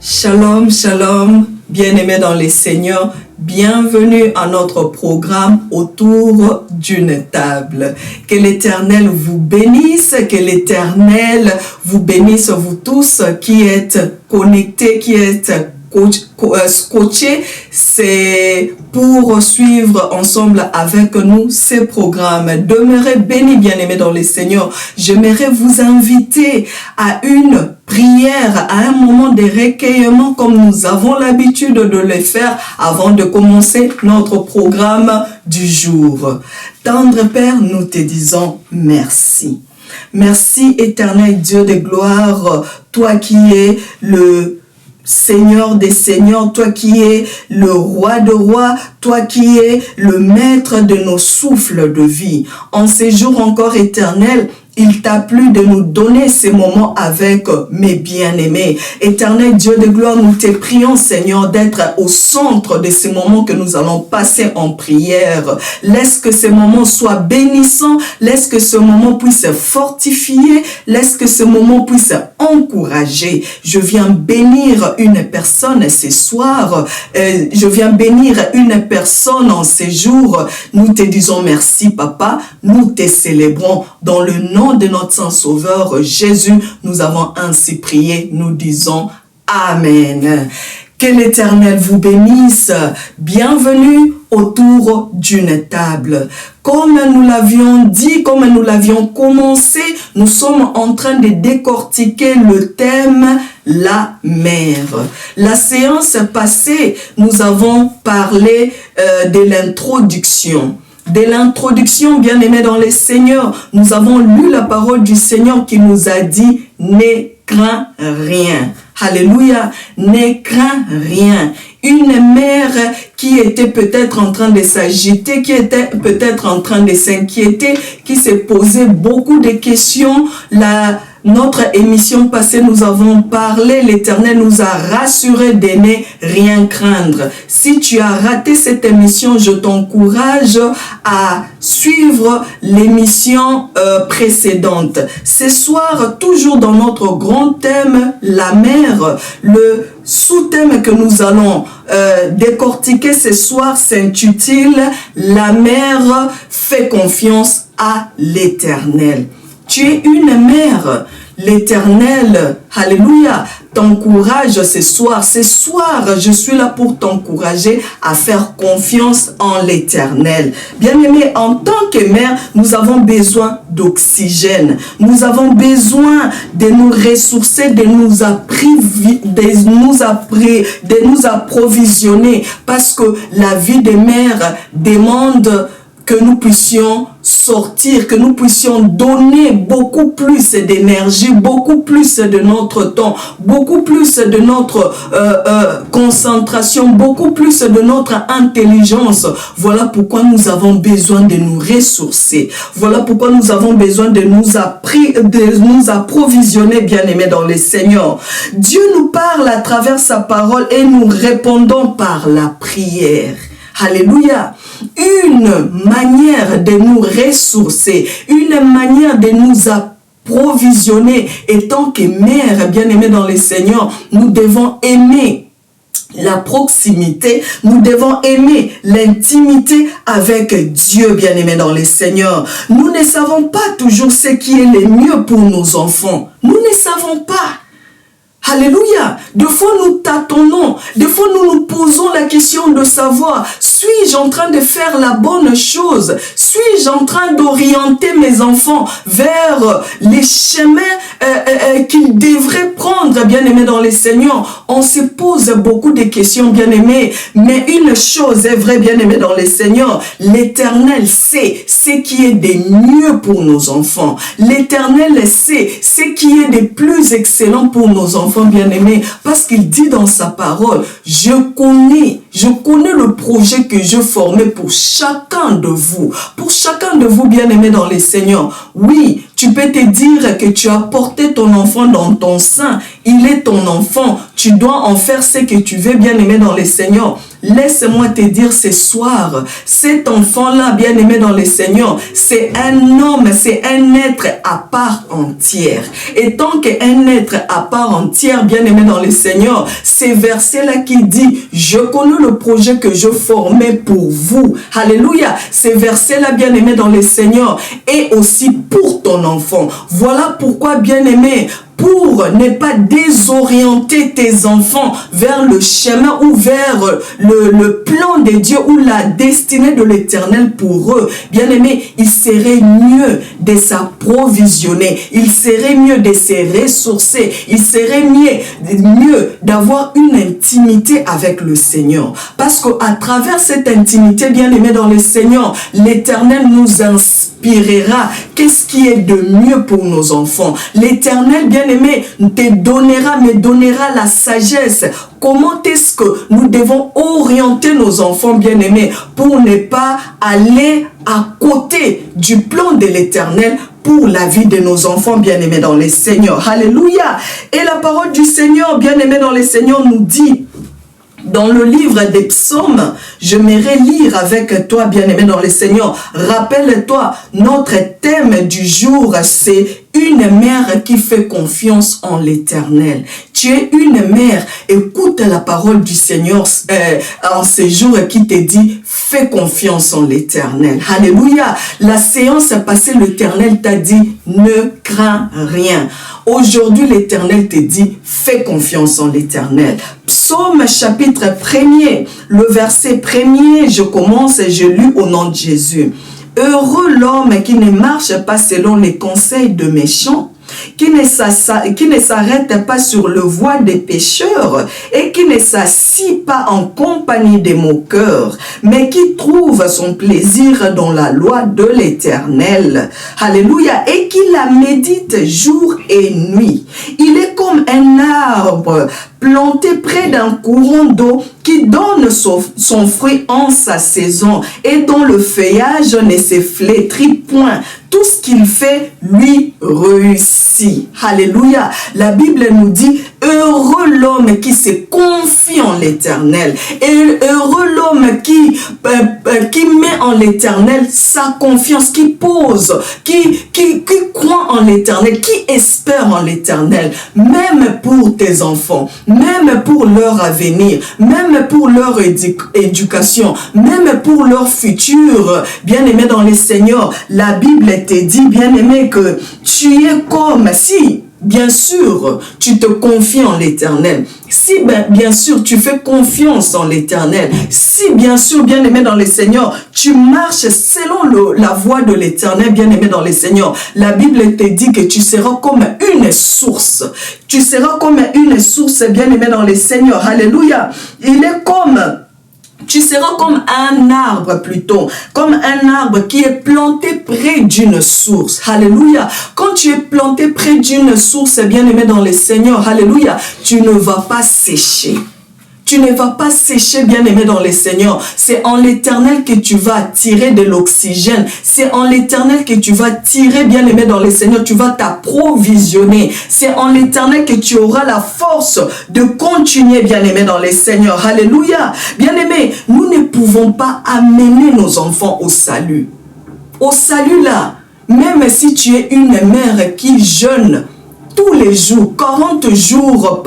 Shalom, shalom, bien-aimés dans les Seigneurs, bienvenue à notre programme autour d'une table. Que l'Éternel vous bénisse, que l'Éternel vous bénisse, vous tous qui êtes connectés, qui êtes scotchés, c'est pour suivre ensemble avec nous ces programmes. Demeurez bénis, bien-aimés dans les Seigneurs. J'aimerais vous inviter à une prière, à un moment de recueillement comme nous avons l'habitude de le faire avant de commencer notre programme du jour. Tendre Père, nous te disons merci. Merci éternel Dieu de gloire, toi qui es le Seigneur des Seigneurs, toi qui es le Roi de rois, toi qui es le maître de nos souffles de vie. En ces jours encore éternels, il t'a plu de nous donner ces moments avec mes bien-aimés. Éternel Dieu de gloire, nous te prions, Seigneur, d'être au centre de ces moments que nous allons passer en prière. Laisse que ces moments soient bénissants. Laisse que ce moment puisse fortifier. Laisse que ce moment puisse encourager. Je viens bénir une personne ce soir. Je viens bénir une personne en ces jours. Nous te disons merci, Papa. Nous te célébrons dans le nom de notre Saint-Sauveur Jésus, nous avons ainsi prié, nous disons Amen. Que l'Éternel vous bénisse. Bienvenue autour d'une table. Comme nous l'avions dit, comme nous l'avions commencé, nous sommes en train de décortiquer le thème la mer. La séance passée, nous avons parlé de l'introduction. De l'introduction, bien-aimés dans les Seigneurs, nous avons lu la parole du Seigneur qui nous a dit « Ne crains rien ». Alléluia, ne crains rien. Une mère qui était peut-être en train de s'agiter, qui était peut-être en train de s'inquiéter, qui s'est posé beaucoup de questions. Notre émission passée, nous avons parlé, l'Éternel nous a rassuré de ne rien craindre. Si tu as raté cette émission, je t'encourage à suivre l'émission précédente. Ce soir, toujours dans notre grand thème, la mer, le sous-thème que nous allons décortiquer ce soir s'intitule « La mer fait confiance à l'Éternel ». Tu es une mère. L'Éternel, alléluia, t'encourage ce soir. Ce soir, je suis là pour t'encourager à faire confiance en l'Éternel. Bien-aimé, en tant que mère, nous avons besoin d'oxygène. Nous avons besoin de nous ressourcer, de nous approvisionner. Parce que la vie des mères demande que nous puissions sortir, que nous puissions donner beaucoup plus d'énergie, beaucoup plus de notre temps, beaucoup plus de notre concentration, beaucoup plus de notre intelligence. Voilà pourquoi nous avons besoin de nous ressourcer. Voilà pourquoi nous avons besoin de nous approvisionner, bien-aimés dans le Seigneur. Dieu nous parle à travers sa parole et nous répondons par la prière. Alléluia. Une manière de nous ressourcer, une manière de nous approvisionner. Et tant que mère, bien-aimée dans le Seigneur, nous devons aimer la proximité, nous devons aimer l'intimité avec Dieu, bien-aimé dans le Seigneur. Nous ne savons pas toujours ce qui est le mieux pour nos enfants. Nous ne savons pas. Alléluia. Des fois, nous tâtonnons. Des fois, nous nous posons la question de savoir, suis-je en train de faire la bonne chose? Suis-je en train d'orienter mes enfants vers les chemins qu'ils devraient prendre, bien-aimés dans les Seigneurs? On se pose beaucoup de questions, bien-aimés. Mais une chose est vraie, bien-aimés dans les Seigneurs. L'Éternel sait ce qui est de mieux pour nos enfants. L'Éternel sait ce qui est de plus excellent pour nos enfants, bien-aimés, parce qu'il dit dans sa parole, je connais le projet que je formais pour chacun de vous. Pour chacun de vous, bien-aimés dans les Seigneurs. Oui, tu peux te dire que tu as porté ton enfant dans ton sein. Il est ton enfant. Tu dois en faire ce que tu veux, bien-aimé dans les Seigneurs. laisse-moi te dire ce soir, cet enfant-là, bien-aimé dans le Seigneur, c'est un homme, c'est un être à part entière. Et tant qu'un être à part entière, bien-aimé dans le Seigneur, c'est verset-là qui dit, je connais le projet que je formais pour vous. Alléluia. C'est verset-là, bien-aimé dans le Seigneur, et aussi pour ton enfant. Voilà pourquoi, bien-aimé, pour ne pas désorienter tes enfants vers le chemin ou vers le plan de Dieu ou la destinée de l'Éternel pour eux. Bien aimé, il serait mieux de s'approvisionner, il serait mieux de se ressourcer, il serait mieux d'avoir une intimité avec le Seigneur. Parce qu'à travers cette intimité, bien aimé dans le Seigneur, l'Éternel nous inspirera qu'est-ce qui est de mieux pour nos enfants. L'Éternel, bien aimé, te donnera la sagesse. Comment est-ce que nous devons orienter nos enfants bien-aimés pour ne pas aller à côté du plan de l'Éternel pour la vie de nos enfants bien-aimés dans le Seigneur. Alléluia. Et la parole du Seigneur, bien-aimé dans le Seigneur, nous dit dans le livre des psaumes, j'aimerais lire avec toi, bien-aimé dans le Seigneur. Rappelle-toi, notre thème du jour, c'est une mère qui fait confiance en l'Éternel. Tu es une mère, écoute la parole du Seigneur en ces jours qui te dit, fais confiance en l'Éternel. Alléluia. La séance passée, l'Éternel t'a dit, ne crains rien. Aujourd'hui, l'Éternel te dit, fais confiance en l'Éternel. Psaume chapitre 1er, le verset 1er, je commence et je lis au nom de Jésus. Heureux l'homme qui ne marche pas selon les conseils de méchants, qui ne s'arrête pas sur le voie des pécheurs et qui ne s'assit pas en compagnie des moqueurs, mais qui trouve son plaisir dans la loi de l'Éternel. Alléluia. Et qui la médite jour et nuit. Il est comme un arbre planté près d'un courant d'eau qui donne son fruit en sa saison et dont le feuillage ne se flétrit point. Tout ce qu'il fait lui réussit. Alléluia. La Bible nous dit, heureux l'homme qui se confie en l'Éternel. Et heureux l'homme qui met en l'Éternel sa confiance, qui pose, qui croit en l'Éternel, qui espère en l'Éternel, même pour tes enfants, même pour leur avenir, même pour leur éducation, même pour leur futur. Bien-aimé dans le Seigneur, la Bible te dit, bien-aimé, que tu es comme si, bien sûr, tu te confies en l'Éternel. Si, bien sûr, tu fais confiance en l'Éternel. Si, bien sûr, bien-aimé dans le Seigneur, tu marches selon la voie de l'Éternel, bien-aimé dans le Seigneur. La Bible te dit que tu seras comme une source. Tu seras comme une source, bien-aimé dans le Seigneur. Alléluia. Tu seras comme un arbre plutôt, comme un arbre qui est planté près d'une source. Alléluia. Quand tu es planté près d'une source, bien-aimé dans le Seigneur, alléluia, tu ne vas pas sécher. Tu ne vas pas sécher, bien-aimé dans le Seigneur. C'est en l'Éternel que tu vas tirer de l'oxygène. C'est en l'Éternel que tu vas tirer, bien-aimé dans le Seigneur. Tu vas t'approvisionner. C'est en l'Éternel que tu auras la force de continuer, bien-aimé dans le Seigneur. Alléluia. Bien-aimé, nous ne pouvons pas amener nos enfants au salut. Au salut là, même si tu es une mère qui jeûne tous les jours, 40 jours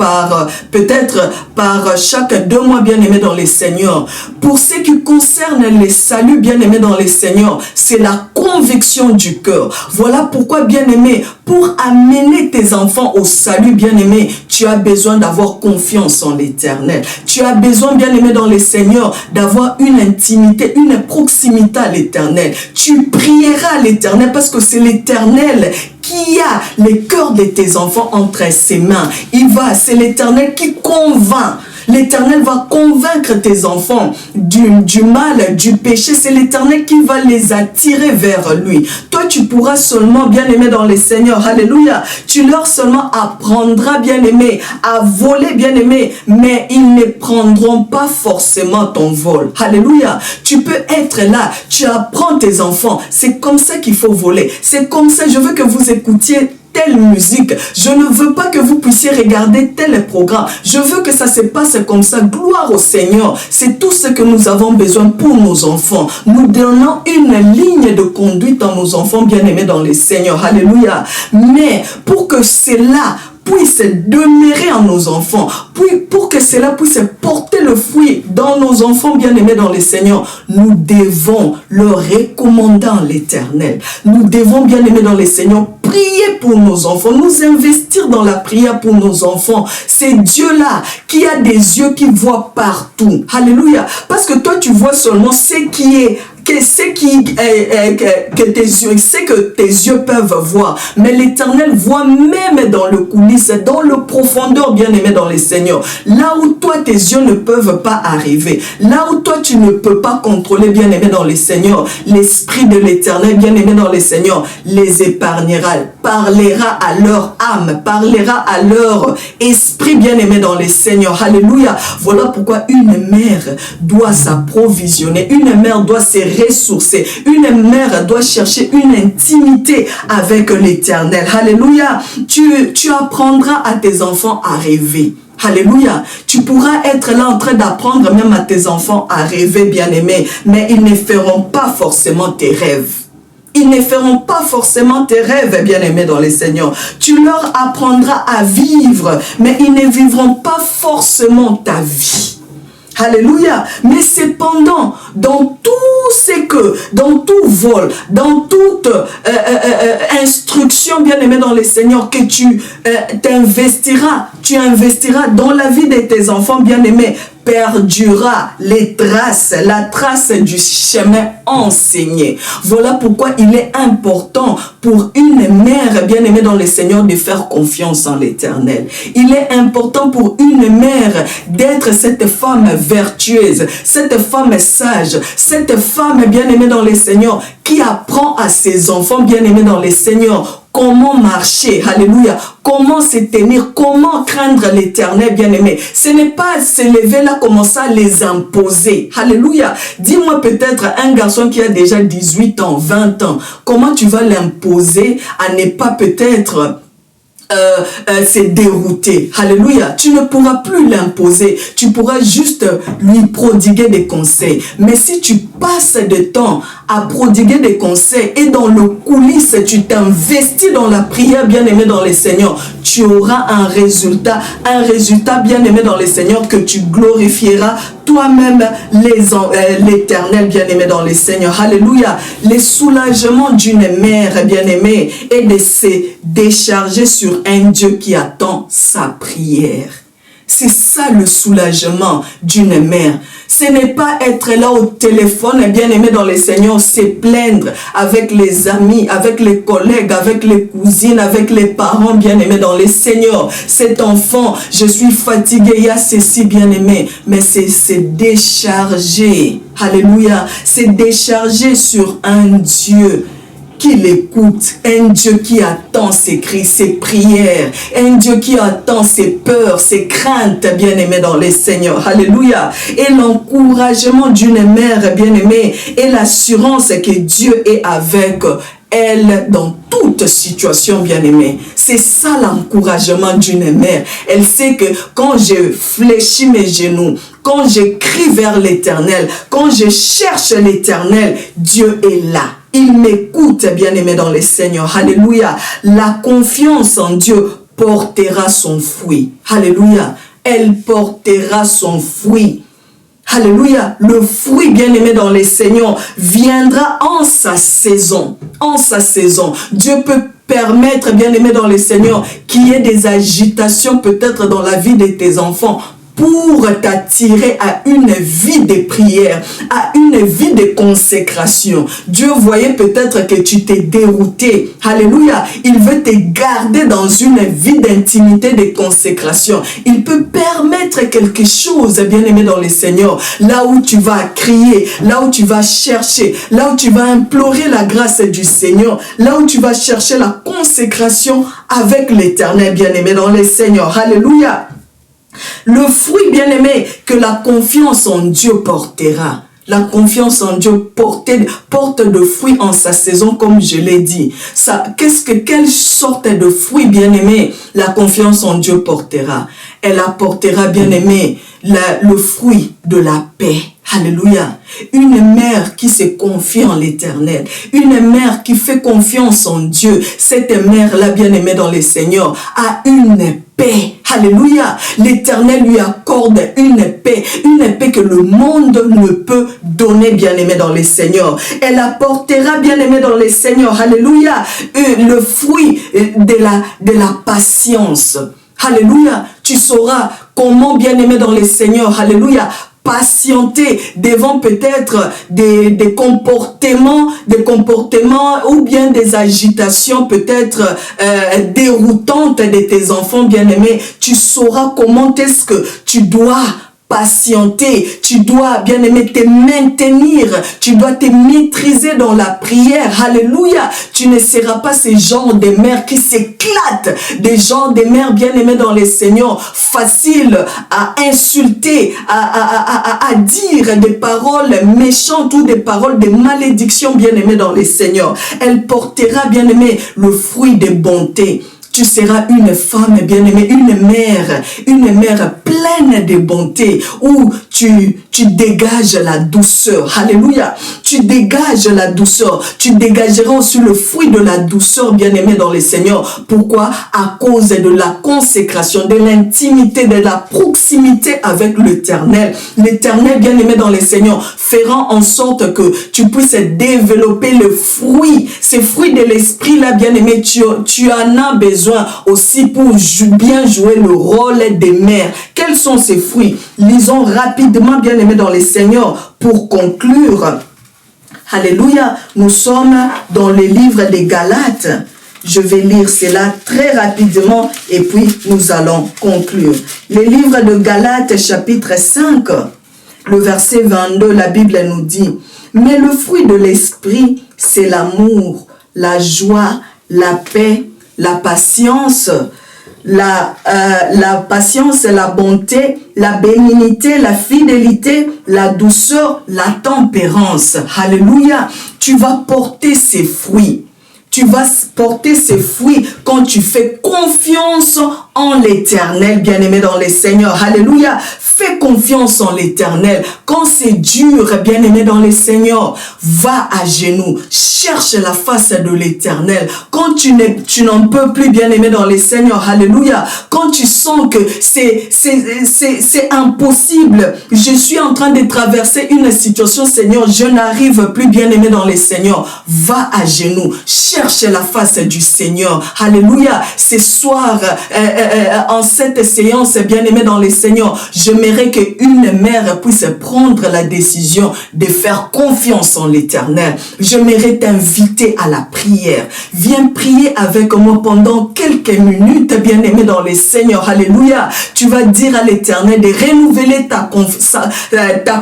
peut-être par chaque 2 mois, bien-aimé dans les Seigneurs. Pour ce qui concerne les saluts, bien-aimé dans les Seigneurs, c'est la conviction du cœur. Voilà pourquoi, bien-aimé, pour amener tes enfants au salut, bien-aimé, tu as besoin d'avoir confiance en l'Éternel. Tu as besoin, bien-aimé dans les Seigneurs, d'avoir une intimité, une proximité à l'Éternel. Tu prieras à l'Éternel parce que c'est l'Éternel qui a les cœurs de tes enfants entre ses mains. C'est l'Éternel qui convainc. L'Éternel va convaincre tes enfants du mal, du péché. C'est l'Éternel qui va les attirer vers lui. Toi, tu pourras seulement, bien-aimé dans le Seigneur, alléluia, tu leur seulement apprendras, bien-aimé, à voler, bien-aimé, mais ils ne prendront pas forcément ton vol. Alléluia. Tu peux être là, tu apprends tes enfants. C'est comme ça qu'il faut voler. C'est comme ça, je veux que vous écoutiez telle musique. Je ne veux pas que vous puissiez regarder tel programme. Je veux que ça se passe comme ça. Gloire au Seigneur. C'est tout ce que nous avons besoin pour nos enfants. Nous donnons une ligne de conduite à nos enfants bien-aimés dans le Seigneur. Alléluia. Mais pour que cela puisse demeurer en nos enfants, pour que cela puisse porter le fruit dans nos enfants bien-aimés dans le Seigneur, nous devons leur recommander en l'Éternel. Nous devons, bien-aimés dans le Seigneur, prier pour nos enfants, nous investir dans la prière pour nos enfants. C'est Dieu-là qui a des yeux qui voient partout. Alléluia. Parce que toi, tu vois seulement ce que tes yeux peuvent voir. Mais l'Éternel voit même dans le coulisses, dans le profondeur, bien-aimé dans le Seigneur. Là où toi, tes yeux ne peuvent pas arriver. Là où toi, tu ne peux pas contrôler, bien-aimé dans le Seigneur. L'Esprit de l'Éternel, bien-aimé dans le Seigneur, les épargnera, parlera à leur âme, parlera à leur esprit, bien-aimé dans le Seigneur. Alléluia. Voilà pourquoi une mère doit s'approvisionner. Une mère doit se ressourcer. Une mère doit chercher une intimité avec l'Éternel. Alléluia. Tu apprendras à tes enfants à rêver. Alléluia. Tu pourras être là en train d'apprendre même à tes enfants à rêver, bien-aimés, mais ils ne feront pas forcément tes rêves. Ils ne feront pas forcément tes rêves, bien-aimés dans le Seigneur. Tu leur apprendras à vivre, mais ils ne vivront pas forcément ta vie. Alléluia. Mais cependant, dans tout vol, dans toute instruction, bien-aimé dans le Seigneur, que tu investiras dans la vie de tes enfants, bien-aimés, perdura la trace du chemin enseigné. Voilà pourquoi il est important pour une mère bien-aimée dans le Seigneur de faire confiance en l'Éternel. Il est important pour une mère d'être cette femme vertueuse, cette femme sage, cette femme bien-aimée dans le Seigneur qui apprend à ses enfants bien-aimés dans le Seigneur comment marcher, alléluia, comment se tenir, comment craindre l'Éternel, bien-aimé. Ce n'est pas se lever là, commencer à les imposer, alléluia. Dis-moi peut-être un garçon qui a déjà 18 ans, 20 ans, comment tu vas l'imposer à ne pas peut-être c'est dérouté. Alléluia. Tu ne pourras plus l'imposer. Tu pourras juste lui prodiguer des conseils. Mais si tu passes de temps à prodiguer des conseils et dans le coulisses, tu t'investis dans la prière, bien-aimé dans le Seigneur, tu auras un résultat bien-aimé dans le Seigneur que tu glorifieras toi-même l'Éternel, bien-aimé dans le Seigneur. Alléluia. Le soulagement d'une mère bien-aimée est de se décharger sur un Dieu qui attend sa prière. C'est ça le soulagement d'une mère. Ce n'est pas être là au téléphone, bien-aimé dans le Seigneur, se plaindre avec les amis, avec les collègues, avec les cousines, avec les parents, bien-aimés dans le Seigneur. Cet enfant, je suis fatigué, il y a ceci, bien-aimé. Mais c'est se décharger. Alléluia. C'est décharger sur un Dieu qui l'écoute, un Dieu qui attend ses cris, ses prières, un Dieu qui attend ses peurs, ses craintes, bien-aimés dans le Seigneur. Alléluia. Et l'encouragement d'une mère bien-aimée et l'assurance que Dieu est avec elle dans toute situation, bien-aimée. C'est ça l'encouragement d'une mère. Elle sait que quand je fléchis mes genoux, quand je crie vers l'Éternel, quand je cherche l'Éternel, Dieu est là. Il m'écoute, bien-aimé dans le Seigneur. Alléluia. La confiance en Dieu portera son fruit. Alléluia. Elle portera son fruit. Alléluia. Le fruit, bien-aimé dans le Seigneur, viendra en sa saison. En sa saison. Dieu peut permettre, bien-aimé dans le Seigneur, qu'il y ait des agitations peut-être dans la vie de tes enfants, pour t'attirer à une vie de prière, à une vie de consécration. Dieu voyait peut-être que tu t'es dérouté. Alléluia. Il veut te garder dans une vie d'intimité, de consécration. Il peut permettre quelque chose, bien-aimé dans le Seigneur, là où tu vas crier, là où tu vas chercher, là où tu vas implorer la grâce du Seigneur, là où tu vas chercher la consécration avec l'Éternel, bien-aimé dans le Seigneur. Alléluia. Le fruit, bien-aimé, que la confiance en Dieu portera. La confiance en Dieu porte de fruits en sa saison, comme je l'ai dit. Quelle sorte de fruits, bien-aimés, la confiance en Dieu portera? Elle apportera, bien-aimés, le fruit de la paix. Alléluia. Une mère qui se confie en l'Éternel. Une mère qui fait confiance en Dieu. Cette mère-là, bien-aimée dans le Seigneur, a une paix. Alléluia. L'Éternel lui accorde une paix que le monde ne peut donner, bien-aimé dans le Seigneur. Elle apportera, bien-aimé dans le Seigneur, alléluia, le fruit de la patience. Alléluia. Tu sauras comment, bien-aimé dans le Seigneur, alléluia, patienter devant peut-être des comportements ou bien des agitations peut-être déroutantes de tes enfants bien-aimés. Tu sauras comment est-ce que tu dois patienter, tu dois, bien-aimé, te maintenir, tu dois te maîtriser dans la prière, alléluia. Tu ne seras pas ce genre de mère qui s'éclate, des genres de mères, bien-aimées dans les Seigneur, facile à insulter, à dire des paroles méchantes ou des paroles de malédiction, bien-aimée dans les Seigneur. Elle portera, bien-aimé, le fruit de bonté. Tu seras une femme bien-aimée, une mère pleine de bonté, où tu dégages la douceur. Alléluia. Tu dégages la douceur. Tu dégageras aussi le fruit de la douceur, bien-aimée dans le Seigneur. Pourquoi? À cause de la consécration, de l'intimité, de la proximité avec l'Éternel. L'Éternel, bien-aimé dans le Seigneur, fera en sorte que tu puisses développer le fruit, ces fruits de l'esprit-là, bien-aimé. Tu en as besoin aussi pour bien jouer le rôle des mères. Quels sont ces fruits? Lisons rapidement, bien-aimés dans le Seigneur, pour conclure. Alléluia. Nous sommes dans le livre des Galates. Je vais lire cela très rapidement et puis nous allons conclure. Le livre de Galates, chapitre 5, le verset 22, la Bible nous dit: mais le fruit de l'esprit, c'est l'amour, la joie, la paix, la patience, la patience, la bonté, la bénignité, la fidélité, la douceur, la tempérance. Alléluia. Tu vas porter ces fruits. Tu vas porter ces fruits quand tu fais confiance en l'Éternel, bien-aimé dans le Seigneur. Alléluia. Fais confiance en l'Éternel. Quand c'est dur, bien-aimé dans le Seigneur, va à genoux. Cherche la face de l'Éternel. Quand tu n'en peux plus, bien-aimé dans le Seigneur. Alléluia. Quand tu sens que c'est impossible. Je suis en train de traverser une situation, Seigneur. Je n'arrive plus, bien-aimé dans le Seigneur. Va à genoux. Cherche la face du Seigneur. Alléluia. Ce soir, en cette séance, bien-aimé dans le Seigneur, j'aimerais qu'une mère puisse prendre la décision de faire confiance en l'Éternel. J'aimerais t'inviter à la prière. Viens prier avec moi pendant quelques minutes, bien-aimé dans le Seigneur. Alléluia. Tu vas dire à l'Éternel de renouveler ta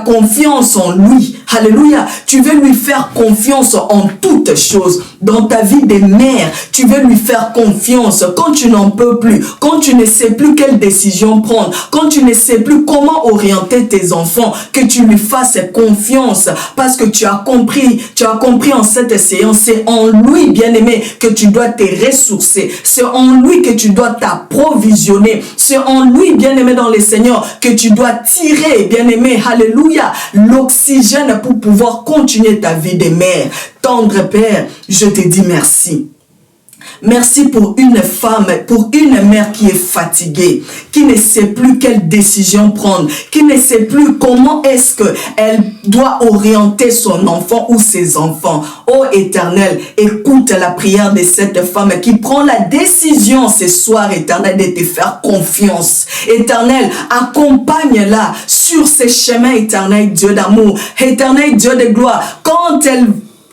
confiance en lui. Alléluia. Tu veux lui faire confiance en toutes choses. Dans ta vie de mère, tu veux lui faire confiance quand tu n'en peux plus, quand tu ne sais plus quelle décision prendre, quand tu ne sais plus comment orienter tes enfants, que tu lui fasses confiance parce que tu as compris en cette séance, c'est en lui, bien-aimé, que tu dois te ressourcer, c'est en lui que tu dois t'approvisionner, c'est en lui, bien-aimé dans le Seigneur, que tu dois tirer, bien-aimé, alléluia, l'oxygène pour pouvoir continuer ta vie de mère. Tendre Père, je te dis merci. Merci pour une femme, pour une mère qui est fatiguée, qui ne sait plus quelle décision prendre, qui ne sait plus comment est-ce qu'elle doit orienter son enfant ou ses enfants. Oh Éternel, écoute la prière de cette femme qui prend la décision ce soir, Éternel, de te faire confiance. Éternel, accompagne-la sur ces chemins, Éternel, Dieu d'amour, Éternel, Dieu de gloire. Quand elle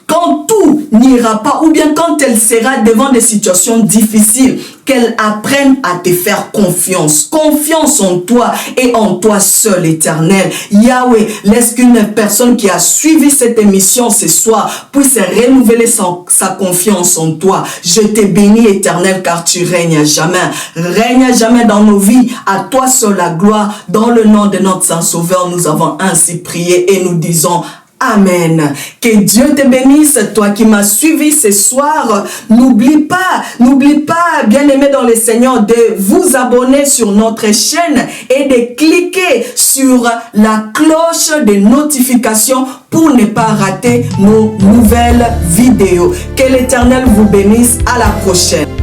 quand tout n'ira pas ou bien quand elle sera devant des situations difficiles, qu'elle apprenne à te faire confiance. Confiance en toi et en toi seul, Éternel. Yahweh, laisse qu'une personne qui a suivi cette émission ce soir puisse renouveler sa confiance en toi. Je te bénis, Éternel, car tu règnes à jamais. Règne à jamais dans nos vies. À toi seul la gloire. Dans le nom de notre Saint-Sauveur, nous avons ainsi prié et nous disons Amen. Que Dieu te bénisse, toi qui m'as suivi ce soir. N'oublie pas, bien-aimé dans le Seigneur, de vous abonner sur notre chaîne et de cliquer sur la cloche de notification pour ne pas rater nos nouvelles vidéos. Que l'Éternel vous bénisse. À la prochaine.